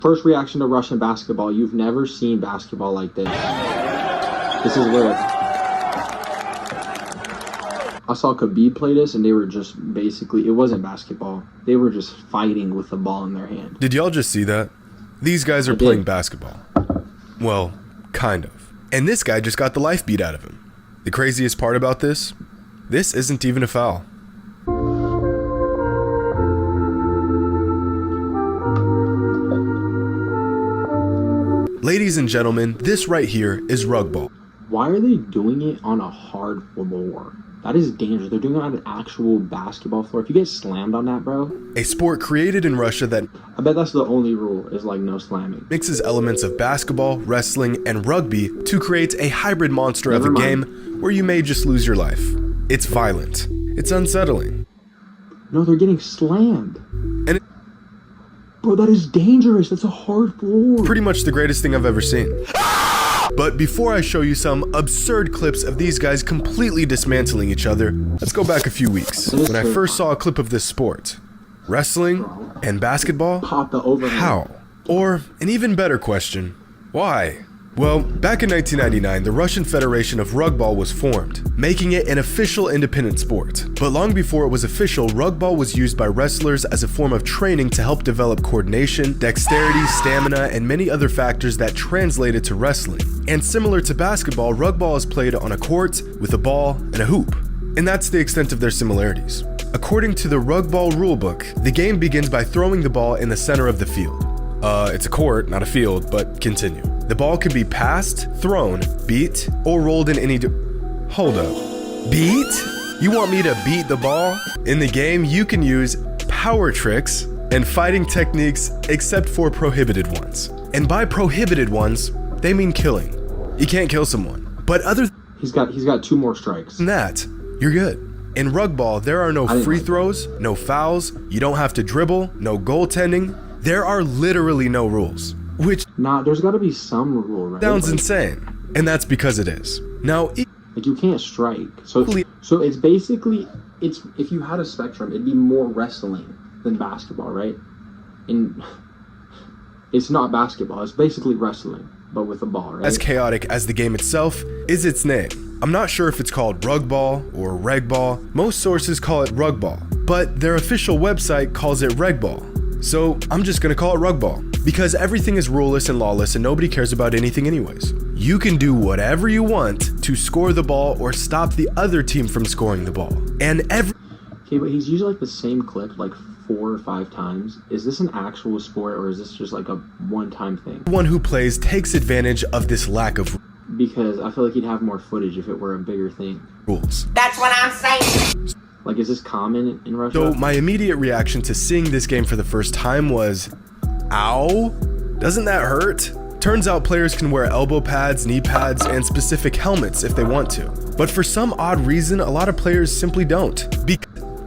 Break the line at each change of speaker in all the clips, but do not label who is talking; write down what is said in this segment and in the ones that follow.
First reaction to Russian basketball. You've never seen basketball like this. This is lit. I saw Khabib play this, and they were just basically, it wasn't basketball. They were just fighting with the ball in their hand.
Did y'all just see that? These guys are playing basketball. Well, kind of. And this guy just got the life beat out of him. The craziest part about this isn't even a foul. Ladies and gentlemen, this right here is RegBall.
Why are they doing it on a hard floor? That is dangerous. They're doing it on an actual basketball floor. If you get slammed on that, bro.
A sport created in Russia that
I bet that's the only rule, is like no slamming.
Mixes elements of basketball, wrestling, and rugby to create a hybrid monster of a game where you may just lose your life. It's violent. It's unsettling.
No, they're getting slammed.
And
bro, that is dangerous. That's a hard floor.
Pretty much the greatest thing I've ever seen. But before I show you some absurd clips of these guys completely dismantling each other, let's go back a few weeks. When I first saw a clip of this sport, wrestling and basketball, how? Or an even better question, why? Well, back in 1999, the Russian Federation of RegBall was formed, making it an official independent sport. But long before it was official, RegBall was used by wrestlers as a form of training to help develop coordination, dexterity, stamina, and many other factors that translated to wrestling. And similar to basketball, RegBall is played on a court with a ball and a hoop. And that's the extent of their similarities. According to the RegBall rulebook, the game begins by throwing the ball in the center of the field. It's a court, not a field, but continue. The ball can be passed, thrown, beat, or rolled in any Hold up. Beat? You want me to beat the ball? In the game, you can use power tricks and fighting techniques except for prohibited ones. And by prohibited ones, they mean killing. You can't kill someone. But other
He's got 2 more strikes.
than that, you're good. In RegBall, there are no free throws, no fouls, you don't have to dribble, no goaltending. There are literally no rules, which
there's got to be some rule, right?
sounds insane, and that's because it is. Now,
like you can't strike. So it's basically, if you had a spectrum, it'd be more wrestling than basketball, right? And it's not basketball. It's basically wrestling, but with a ball, right?
As chaotic as the game itself is its name. I'm not sure if it's called RegBall or RegBall. Most sources call it RegBall, but their official website calls it RegBall. So I'm just gonna call it RegBall, because everything is ruleless and lawless and nobody cares about anything anyways. You can do whatever you want to score the ball or stop the other team from scoring the ball. And
Okay, but he's used like the same clip like 4 or 5 times. Is this an actual sport, or is this just like a one-time thing?
Everyone who plays takes advantage of this lack of
because I feel like he'd have more footage if it were a bigger thing.
Rules.
That's what I'm saying.
Like, is this common in Russia?
So my immediate reaction to seeing this game for the first time was, ow, doesn't that hurt? Turns out players can wear elbow pads, knee pads, and specific helmets if they want to. But for some odd reason, a lot of players simply don't.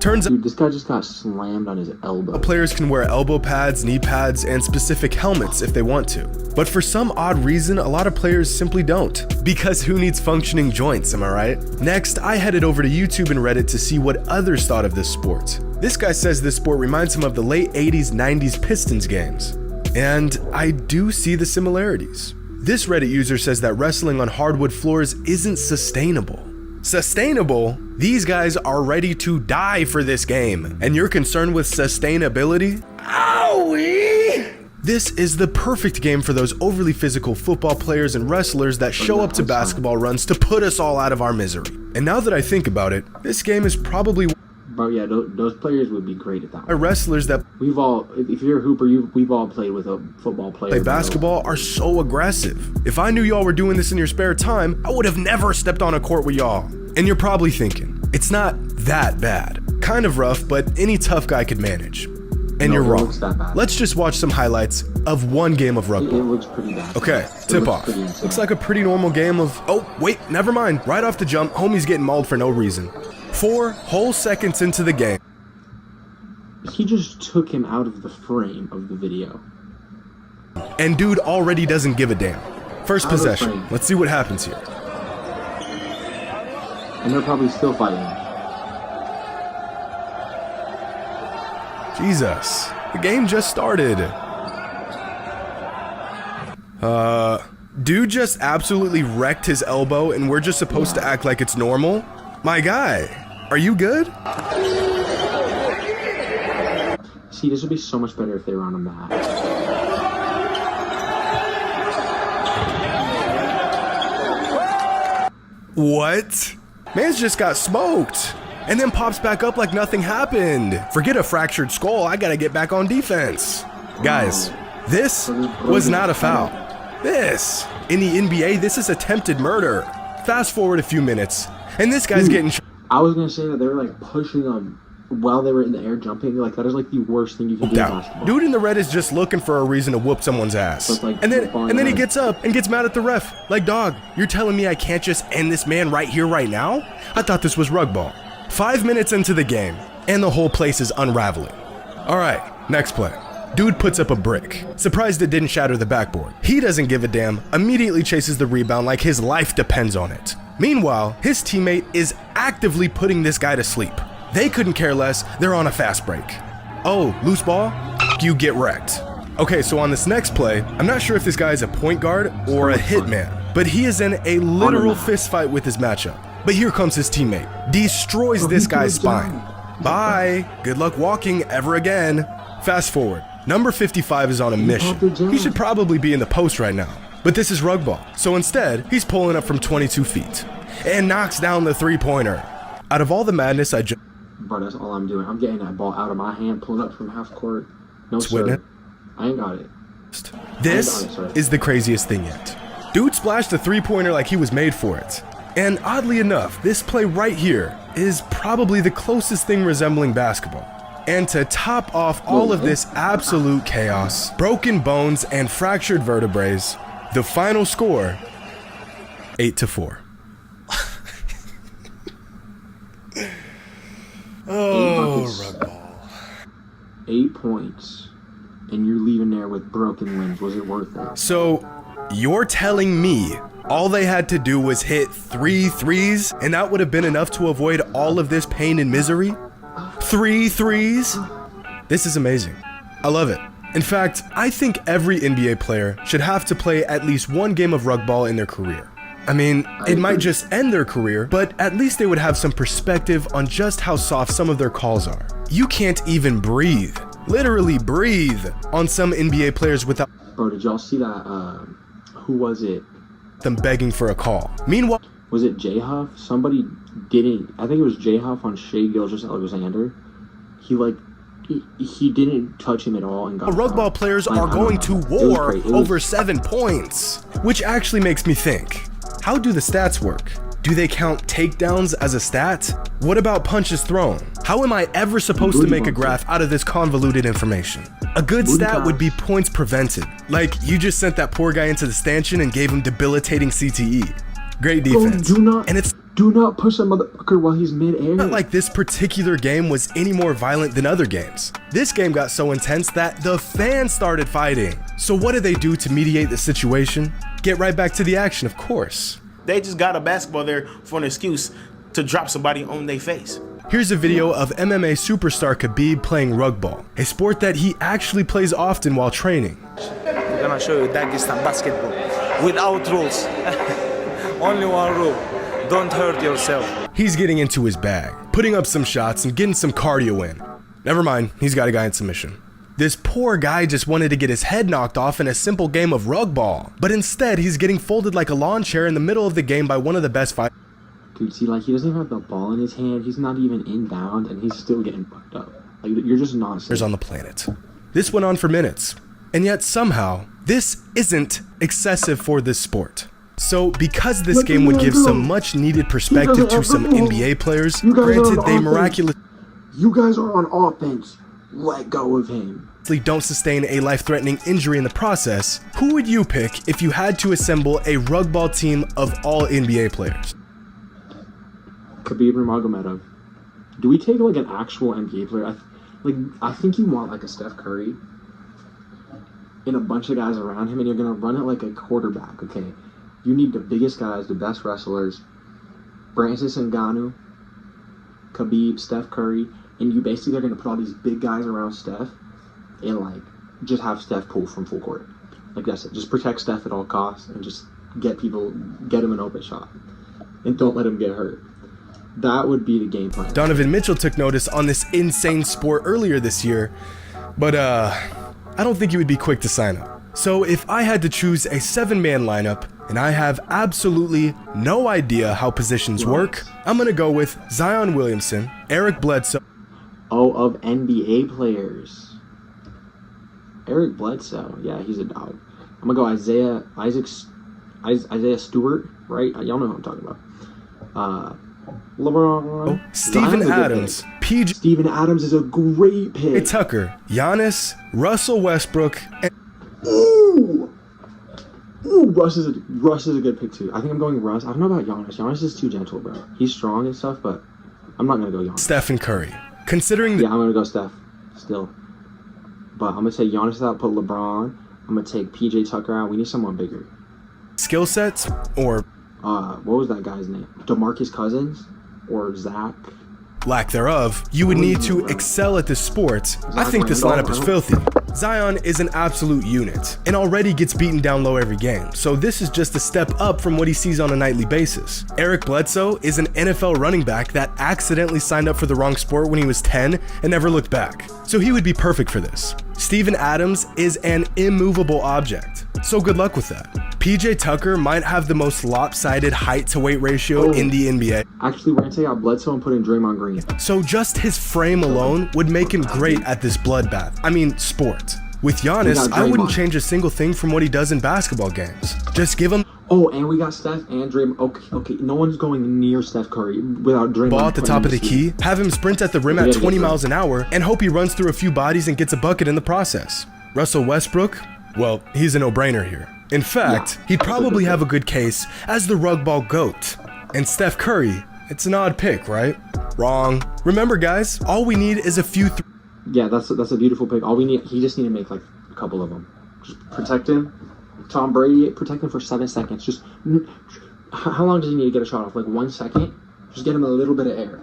Turns out
dude, this guy just got slammed on his elbow.
Players can wear elbow pads, knee pads, and specific helmets if they want to. But for some odd reason, a lot of players simply don't. Because who needs functioning joints, am I right? Next, I headed over to YouTube and Reddit to see what others thought of this sport. This guy says this sport reminds him of the late 80s, 90s Pistons games. And I do see the similarities. This Reddit user says that wrestling on hardwood floors isn't sustainable. Sustainable? These guys are ready to die for this game. And you're concerned with sustainability? Owie! This is the perfect game for those overly physical football players and wrestlers that show up to basketball runs to put us all out of our misery. And now that I think about it, this game is probably
Bro, yeah, those players would be great at that.
Wrestlers that
we've all, if you're a hooper, we've all played with a football player.
Play basketball are so aggressive. If I knew y'all were doing this in your spare time, I would have never stepped on a court with y'all. And you're probably thinking, it's not that bad. Kind of rough, but any tough guy could manage. And you're wrong. Let's just watch some highlights of one game of RegBall.
It looks pretty bad.
Okay, tip off. Looks like a pretty normal game of, oh, wait, never mind. Right off the jump, homie's getting mauled for no reason. 4 whole seconds into the game.
He just took him out of the frame of the video.
And dude already doesn't give a damn. First possession. Let's see what happens here.
And they're probably still fighting.
Jesus, the game just started. Dude just absolutely wrecked his elbow and we're just supposed to act like it's normal? My guy, are you good?
See, this would be so much better if they were on a mat.
What? Man's just got smoked and then pops back up like nothing happened. Forget a fractured skull, I gotta get back on defense. Guys, this was not a foul. This, in the NBA, this is attempted murder. Fast forward a few minutes, and this guy's getting...
I was gonna say that they were like pushing him while they were in the air jumping. Like, that is like the worst thing you can do in basketball.
Dude in the red is just looking for a reason to whoop someone's ass.
So like,
and then he gets up and gets mad at the ref. Like, dog, you're telling me I can't just end this man right here, right now? I thought this was RegBall. 5 minutes into the game, and the whole place is unraveling. All right, next play. Dude puts up a brick. Surprised it didn't shatter the backboard. He doesn't give a damn, immediately chases the rebound like his life depends on it. Meanwhile, his teammate is actively putting this guy to sleep. They couldn't care less, they're on a fast break. Oh, loose ball? You get wrecked. Okay, so on this next play, I'm not sure if this guy is a point guard or a hitman, but he is in a literal fist fight with his matchup. But here comes his teammate, destroys this guy's spine. Bye, good luck walking ever again. Fast forward. Number 55 is on a mission. He should probably be in the post right now, but this is RegBall. So instead, he's pulling up from 22 feet and knocks down the three-pointer. Out of all the madness I just...
Bro, that's all I'm doing. I'm getting that ball out of my hand, pulling up from half court. No, sir. I ain't got it.
This is the craziest thing yet. Dude splashed a three-pointer like he was made for it. And oddly enough, this play right here is probably the closest thing resembling basketball. And to top off all of this absolute chaos, broken bones and fractured vertebrae, the final score, 8-4. Oh, RegBall.
8 points, and you're leaving there with broken limbs. Was it worth it?
So, you're telling me all they had to do was hit 3 threes, and that would have been enough to avoid all of this pain and misery? 3 threes? This is amazing. I love it. In fact, I think every NBA player should have to play at least one game of RegBall in their career. I mean, it might just end their career, but at least they would have some perspective on just how soft some of their calls are. You can't even breathe, literally breathe, on some NBA players without...
Bro, did y'all see that, who was it?
Them begging for a call. Meanwhile...
Was it J-Huff? Somebody didn't... I think it was J-Huff on Shai Gilgeous-Alexander. He didn't touch him at all and got
RegBall players are going to war over 7 points, which actually makes me think, how do the stats work? Do they count takedowns as a stat? What about punches thrown? How am I ever supposed to make a graph out of this convoluted information? A good stat would be points prevented. Like, you just sent that poor guy into the stanchion and gave him debilitating CTE. Great defense.
Do not push a motherfucker while he's mid-air.
Not like this particular game was any more violent than other games. This game got so intense that the fans started fighting. So what did they do to mediate the situation? Get right back to the action, of course.
They just got a basketball there for an excuse to drop somebody on their face.
Here's a video of MMA superstar Khabib playing RegBall, a sport that he actually plays often while training.
I'm gonna show you Dagestan basketball without rules. Only one rule. Don't hurt yourself.
He's getting into his bag, putting up some shots and getting some cardio in. Never mind, he's got a guy in submission. This poor guy just wanted to get his head knocked off in a simple game of RegBall, but instead he's getting folded like a lawn chair in the middle of the game by one of the best fighters.
Dude, see, like, he doesn't even have the ball in his hand. He's not even inbound, and he's still getting fucked up. Like, you're just not safe.
On the planet. This went on for minutes, and yet somehow this isn't excessive for this sport. So, because this game would give some much needed perspective to some NBA players, granted they miraculously
You guys are on offense. Let go of him.
Don't sustain a life-threatening injury in the process, who would you pick if you had to assemble a RegBall team of all NBA players?
Khabib Nurmagomedov. Do we take like an actual NBA player? I think you want like a Steph Curry and a bunch of guys around him, and you're gonna run it like a quarterback. Okay, you need the biggest guys, the best wrestlers, Francis Ngannou, Khabib, Steph Curry, and you basically are gonna put all these big guys around Steph, and like just have Steph pull from full court. Like I said, just protect Steph at all costs and just get him an open shot. And don't let him get hurt. That would be the game plan.
Donovan Mitchell took notice on this insane sport earlier this year, but I don't think he would be quick to sign up. So if I had to choose a 7-man lineup, and I have absolutely no idea how positions work, I'm gonna go with Zion Williamson, Eric Bledsoe.
Oh, of NBA players. Eric Bledsoe. Yeah, he's a dog. I'm gonna go Isaiah Stewart, right? Y'all know who I'm talking about. LeBron.
Steven Adams. PJ.
Steven Adams is a great pick.
Tucker. Giannis. Russell Westbrook. And
Ooh, Russ is a good pick too. I think I'm going Russ. I don't know about Giannis. Giannis is too gentle, bro. He's strong and stuff, but I'm not gonna go Giannis.
Stephen Curry. Considering
yeah, I'm gonna go Steph still, but I'm gonna take Giannis out. Put LeBron. I'm gonna take PJ Tucker out. We need someone bigger.
Skill sets or
what was that guy's name? DeMarcus Cousins or Zach?
Lack thereof, you would need to excel at this sport. I think this lineup is filthy. Zion is an absolute unit and already gets beaten down low every game, so this is just a step up from what he sees on a nightly basis. Eric Bledsoe is an NFL running back that accidentally signed up for the wrong sport when he was 10 and never looked back, so he would be perfect for this. Steven Adams is an immovable object, so good luck with that. PJ Tucker might have the most lopsided height to weight ratio in the NBA.
Actually, we're gonna take out Bledsoe and put in Draymond Green.
So just his frame alone would make him great at this bloodbath. I mean, sport. With Giannis, I wouldn't change a single thing from what he does in basketball games. Just give him.
Oh, and we got Steph and Draymond. Okay. No one's going near Steph Curry without Draymond.
Ball at the top of the key, have him sprint at the rim at 20 miles an hour, and hope he runs through a few bodies and gets a bucket in the process. Russell Westbrook? Well, he's a no-brainer here. In fact, he'd probably have a good case as the RegBall GOAT. And Steph Curry, it's an odd pick, right? Wrong. Remember, guys, all we need is a few.
Yeah, that's a beautiful pick. All we need, he just need to make like a couple of them. Just protect him. Tom Brady, protect him for 7 seconds. Just how long does he need to get a shot off? Like 1 second. Just get him a little bit of air.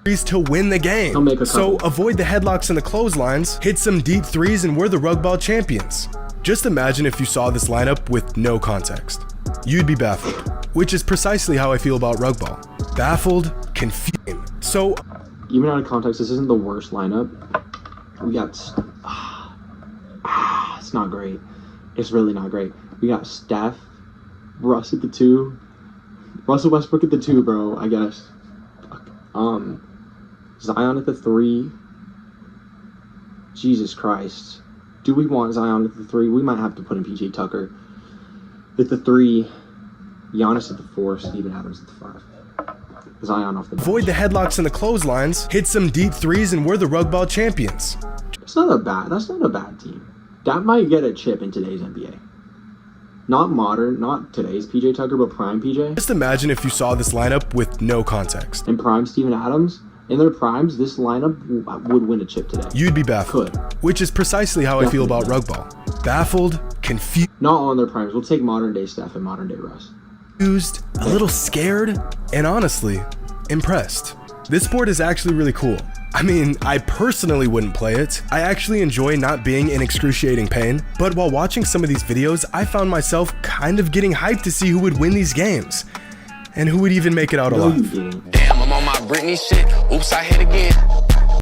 To win the game.
He'll make a
so
couple.
avoid the headlocks and the clotheslines, hit some deep threes, and we're the RegBall champions. Just imagine if you saw this lineup with no context. You'd be baffled, which is precisely how I feel about RegBall. Baffled, confused. So,
even out of context, this isn't the worst lineup. We got, it's not great. It's really not great. We got Steph, Russ at the 2, Russell Westbrook at the 2, bro. I guess. Zion at the 3. Jesus Christ. Do we want Zion at the 3? We might have to put in PJ Tucker at the 3. Giannis at the 4. Steven Adams at the 5. Zion off the bench.
Avoid the headlocks and the clotheslines, hit some deep threes, and we're the RegBall champions.
That's not a bad team. That might get a chip in today's NBA. Not modern, not today's PJ Tucker, but prime PJ.
Just imagine if you saw this lineup with no context.
And prime Steven Adams, in their primes, this lineup would win a chip today.
You'd be baffled, which is precisely how I feel about RegBall. Baffled, confused.
Not all in their primes. We'll take modern day Steph and modern day Russ.
A little scared, and honestly, impressed. This sport is actually really cool. I mean, I personally wouldn't play it. I actually enjoy not being in excruciating pain, but while watching some of these videos, I found myself kind of getting hyped to see who would win these games, and who would even make it out alive.
Damn, I'm on my Britney shit. Oops, I hit again.